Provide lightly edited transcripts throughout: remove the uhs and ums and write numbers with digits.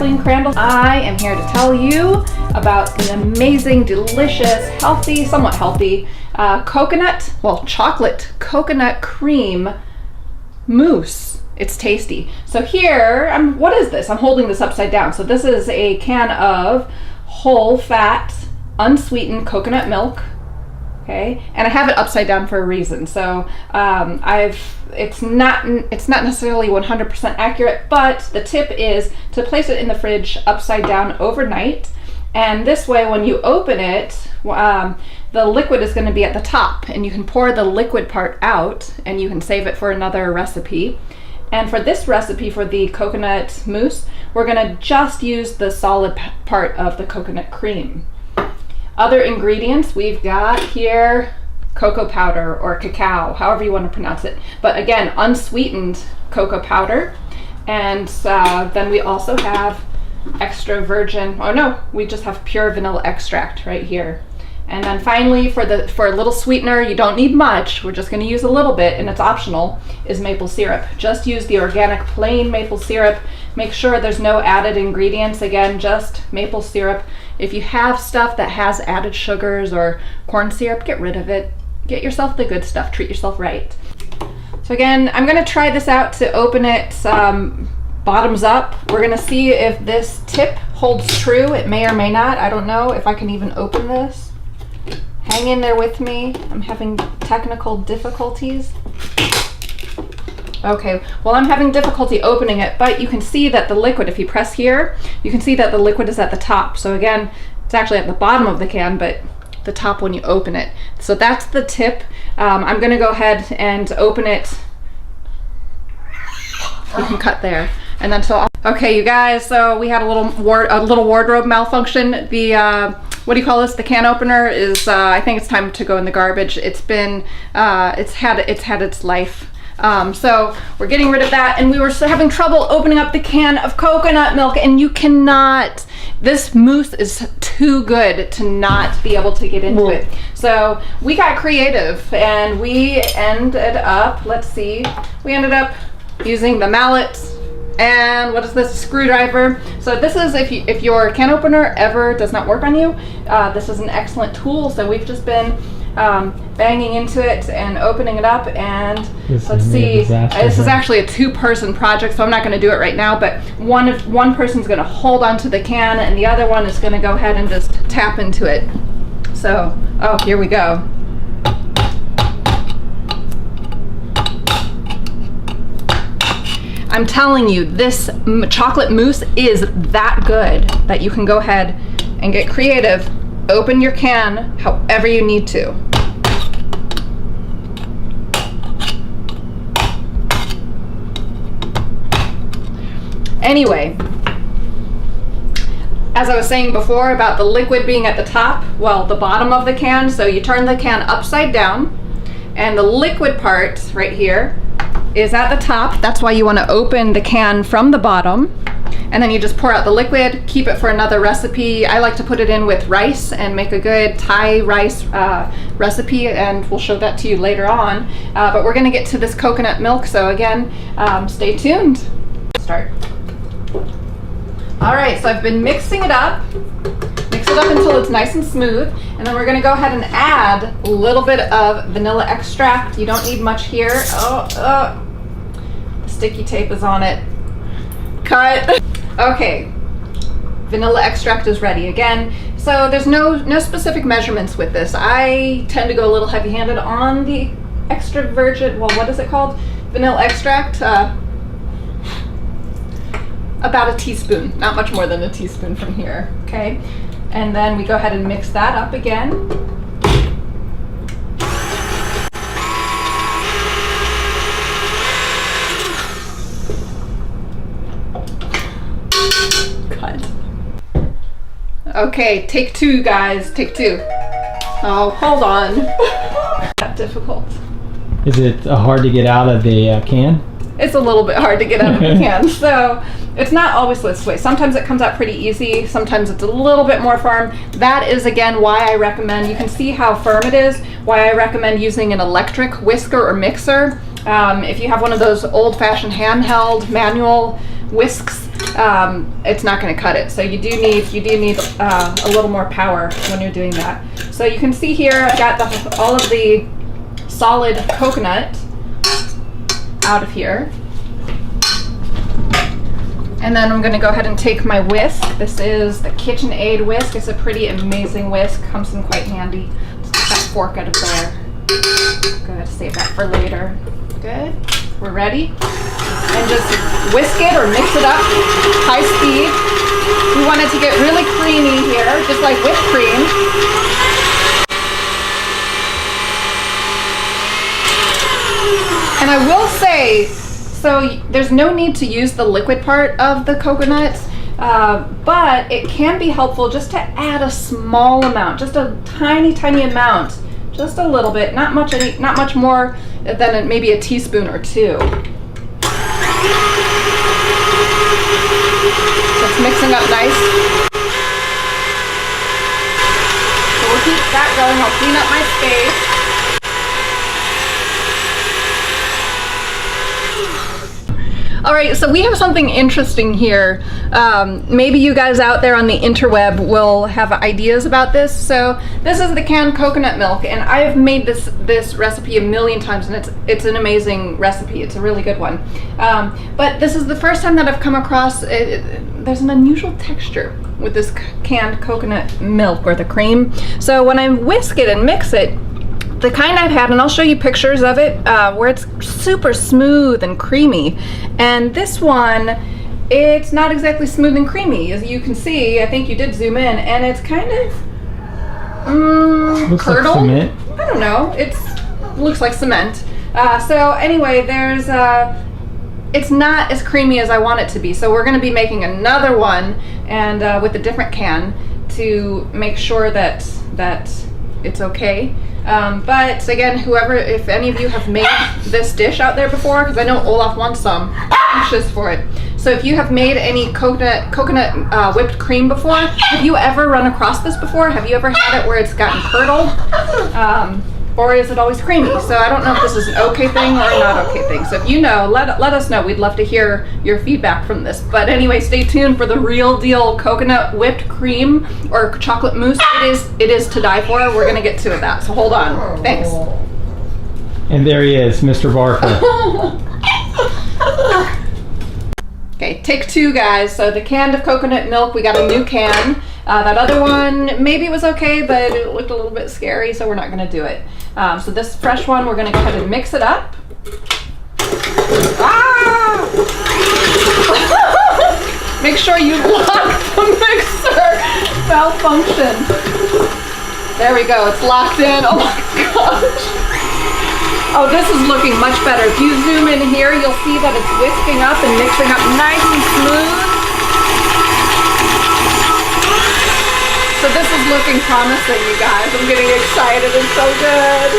Kathleen Crandall. I am here to tell you about an amazing, delicious, healthy, somewhat healthy chocolate coconut cream mousse. It's tasty. So here, what is this? I'm holding this upside down. So this is a can of whole fat, unsweetened coconut milk. Okay, and I have it upside down for a reason. So it's not necessarily 100% accurate, but the tip is to place it in the fridge upside down overnight. And this way, when you open it, the liquid is going to be at the top, and you can pour the liquid part out, and you can save it for another recipe. And for this recipe, for the coconut mousse, we're going to just use the solid part of the coconut cream. Other ingredients, we've got here cocoa powder or cacao, however you want to pronounce it. But again, unsweetened cocoa powder. And then we also have extra virgin, we just have pure vanilla extract right here. And then finally, for a little sweetener, you don't need much, we're just going to use a little bit, and it's optional, is maple syrup. Just use the organic plain maple syrup. Make sure there's no added ingredients. Again, just maple syrup. If you have stuff that has added sugars or corn syrup, get rid of it. Get yourself the good stuff. Treat yourself right. So again, I'm going to try this out to open it bottoms up. We're going to see if this tip holds true. It may or may not. I don't know if I can even open this. Hang in there with me. I'm having technical difficulties. Okay, well, I'm having difficulty opening it, but you can see that the liquid, if you press here, you can see that the liquid is at the top. So again, it's actually at the bottom of the can, but the top when you open it. So that's the tip. I'm gonna go ahead and open it. You can cut there. And then okay, you guys, so we had a little wardrobe malfunction. The what do you call this? The can opener is I think it's time to go in the garbage. It's had its life. So we're getting rid of that, and we were having trouble opening up the can of coconut milk, and you cannot. This mousse is too good to not be able to get into it. So we got creative, and we ended up, we ended up using the mallet and what is this, screwdriver. So this is, if your can opener ever does not work on you, this is an excellent tool. So we've just been banging into it and opening it up, and let's see, this is actually a two-person project, so I'm not going to do it right now, but one person's going to hold onto the can and the other one is going to go ahead and just tap into it. So, here we go. I'm telling you, this chocolate mousse is that good that you can go ahead and get creative. Open your can however you need to. Anyway, as I was saying before about the liquid being at the top, well, the bottom of the can, so you turn the can upside down, and the liquid part right here is at the top. That's why you want to open the can from the bottom. And then you just pour out the liquid, keep it for another recipe. I like to put it in with rice and make a good Thai rice recipe, and we'll show that to you later on. But we're gonna get to this coconut milk, so again, stay tuned. Start. All right, so I've been mixing it up. Mix it up until it's nice and smooth, and then we're gonna go ahead and add a little bit of vanilla extract. You don't need much here. The sticky tape is on it. Cut. Okay, vanilla extract is ready again. So there's no specific measurements with this. I tend to go a little heavy-handed on the extra virgin, well, what is it called? Vanilla extract. About a teaspoon, not much more than a teaspoon from here, okay? And then we go ahead and mix that up again. Cut. Okay, take two, guys, take two. Oh, hold on. That's difficult. Is it hard to get out of the can? It's a little bit hard to get out of the can, so it's not always this way. Sometimes it comes out pretty easy, sometimes it's a little bit more firm. That is, again, why I recommend, you can see how firm it is, why I recommend using an electric whisker or mixer. If you have one of those old-fashioned handheld manual whisks, it's not going to cut it. So you do need a little more power when you're doing that. So you can see here I've got all of the solid coconut out of here. And then I'm going to go ahead and take my whisk. This is the KitchenAid whisk. It's a pretty amazing whisk. Comes in quite handy. Let's get that fork out of there. Good. Save that for later. Good. We're ready. And just whisk it or mix it up, high speed. We want it to get really creamy here, just like whipped cream. And I will say, so there's no need to use the liquid part of the coconuts, but it can be helpful just to add a small amount, just a tiny amount, just a little bit, not much more than maybe a teaspoon or two. So it's mixing up nice. So we'll keep that going. I'll clean up my space. All right, so we have something interesting here. Maybe you guys out there on the interweb will have ideas about this. So this is the canned coconut milk, and I have made this recipe a million times, and it's an amazing recipe. It's a really good one. But this is the first time that I've come across there's an unusual texture with this canned coconut milk or the cream. So when I whisk it and mix it, the kind I've had, and I'll show you pictures of it, where it's super smooth and creamy. And this one, it's not exactly smooth and creamy. As you can see, I think you did zoom in, and it's kind of looks curdled. like cement. I don't know. It looks like cement. So anyway, there's it's not as creamy as I want it to be. So we're going to be making another one, and with a different can to make sure that it's okay. But again, if any of you have made this dish out there before, because I know Olaf wants some, anxious for it. So if you have made any coconut whipped cream before, have you ever run across this before? Have you ever had it where it's gotten curdled? Or is it always creamy? So I don't know if this is an okay thing or a not okay thing. So if you know, let us know. We'd love to hear your feedback from this. But anyway, stay tuned for the real deal coconut whipped cream or chocolate mousse. It is to die for. We're gonna get to that. So hold on. Thanks. And there he is, Mr. Barker. Okay, take two, guys. So the can of coconut milk, we got a new can. That other one, maybe it was okay, but it looked a little bit scary, so we're not gonna do it. So this fresh one, we're gonna go ahead and mix it up. Ah! Make sure you lock the mixer. Malfunction. There we go, it's locked in. Oh my gosh. Oh, this is looking much better. If you zoom in here, you'll see that it's whisking up and mixing up nice and smooth. So this is looking promising, you guys. I'm getting excited. It's so good.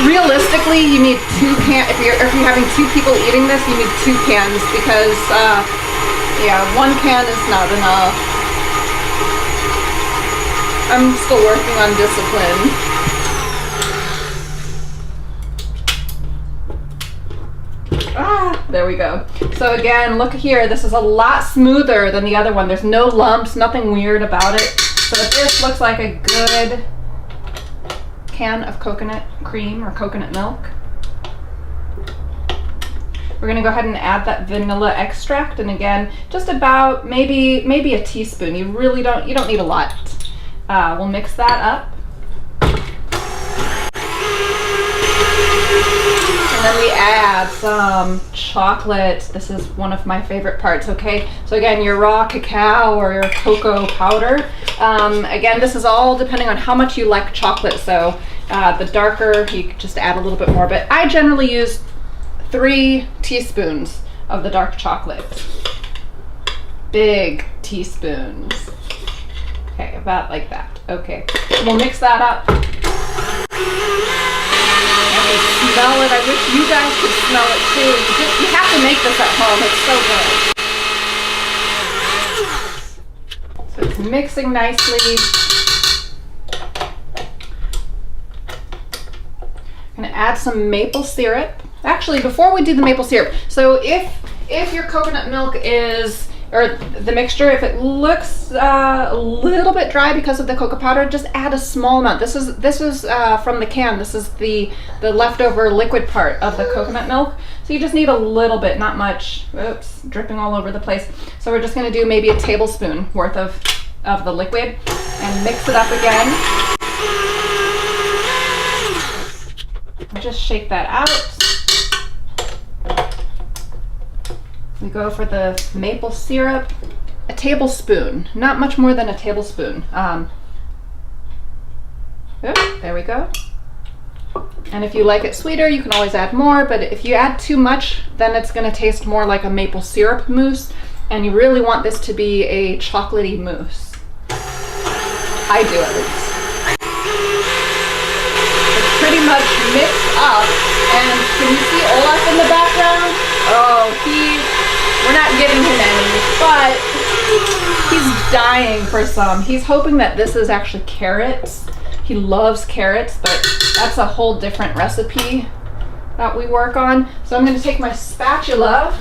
Realistically, you need two cans. If you're having two people eating this, you need two cans because, yeah, one can is not enough. I'm still working on discipline. There we go. So again, look here. This is a lot smoother than the other one. There's no lumps, nothing weird about it. So this looks like a good can of coconut cream or coconut milk. We're gonna go ahead and add that vanilla extract, and again, just about maybe a teaspoon. You don't need a lot. We'll mix that up. And then we add some chocolate. This is one of my favorite parts, okay? So again, your raw cacao or your cocoa powder. Again, this is all depending on how much you like chocolate. So the darker, you could just add a little bit more. But I generally use 3 teaspoons of the dark chocolate. Big teaspoons. Okay, about like that. Okay, we'll mix that up. Smell it. I wish you guys could smell it too. You have to make this at home. It's so good. So it's mixing nicely. I'm gonna add some maple syrup. Actually, before we do the maple syrup, so if if your coconut milk is, or the mixture, if it looks a little bit dry because of the cocoa powder, just add a small amount. This is from the can. This is the leftover liquid part of the coconut milk. So you just need a little bit, not much. Oops, dripping all over the place. So we're just gonna do maybe a tablespoon worth of the liquid and mix it up again. Just shake that out. We go for the maple syrup, a tablespoon, not much more than a tablespoon. There we go. And if you like it sweeter, you can always add more, but if you add too much, then it's gonna taste more like a maple syrup mousse, and you really want this to be a chocolatey mousse. I do at least. It's pretty much mixed up, and can you see Olaf in the background? Oh, we're not getting him any, but he's dying for some. He's hoping that this is actually carrots. He loves carrots, but that's a whole different recipe that we work on. So I'm going to take my spatula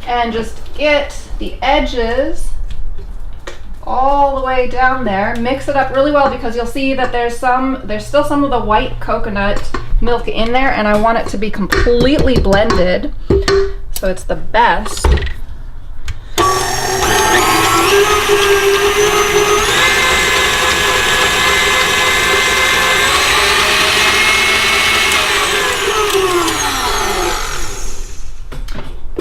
and just get the edges all the way down there. Mix it up really well because you'll see that there's still some of the white coconut milk in there, and I want it to be completely blended so it's the best.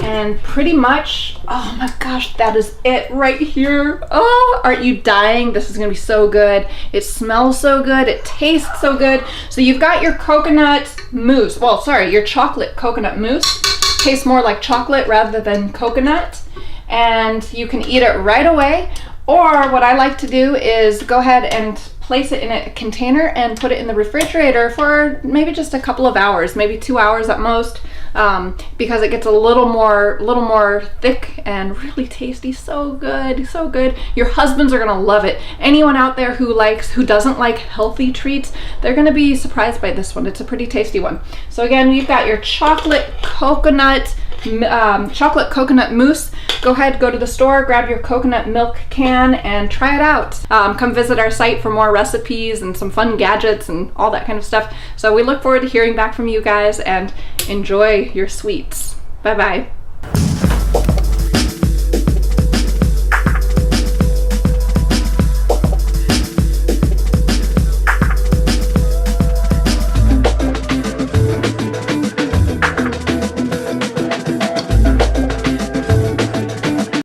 And pretty much, oh my gosh, that is it right here. Oh, aren't you dying? This is gonna be so good. It smells so good, it tastes so good. So you've got your coconut mousse, well, sorry, your chocolate coconut mousse. Tastes more like chocolate rather than coconut. And you can eat it right away. Or what I like to do is go ahead and place it in a container and put it in the refrigerator for maybe just a couple of hours, maybe 2 hours at most, because it gets a little more thick and really tasty. So good, so good. Your husbands are gonna love it. Anyone out there who doesn't like healthy treats, they're gonna be surprised by this one. It's a pretty tasty one. So again, you've got your chocolate coconut mousse. Go ahead, go to the store, grab your coconut milk can and try it out. Come visit our site for more recipes and some fun gadgets and all that kind of stuff. So we look forward to hearing back from you guys, and enjoy your sweets. Bye bye.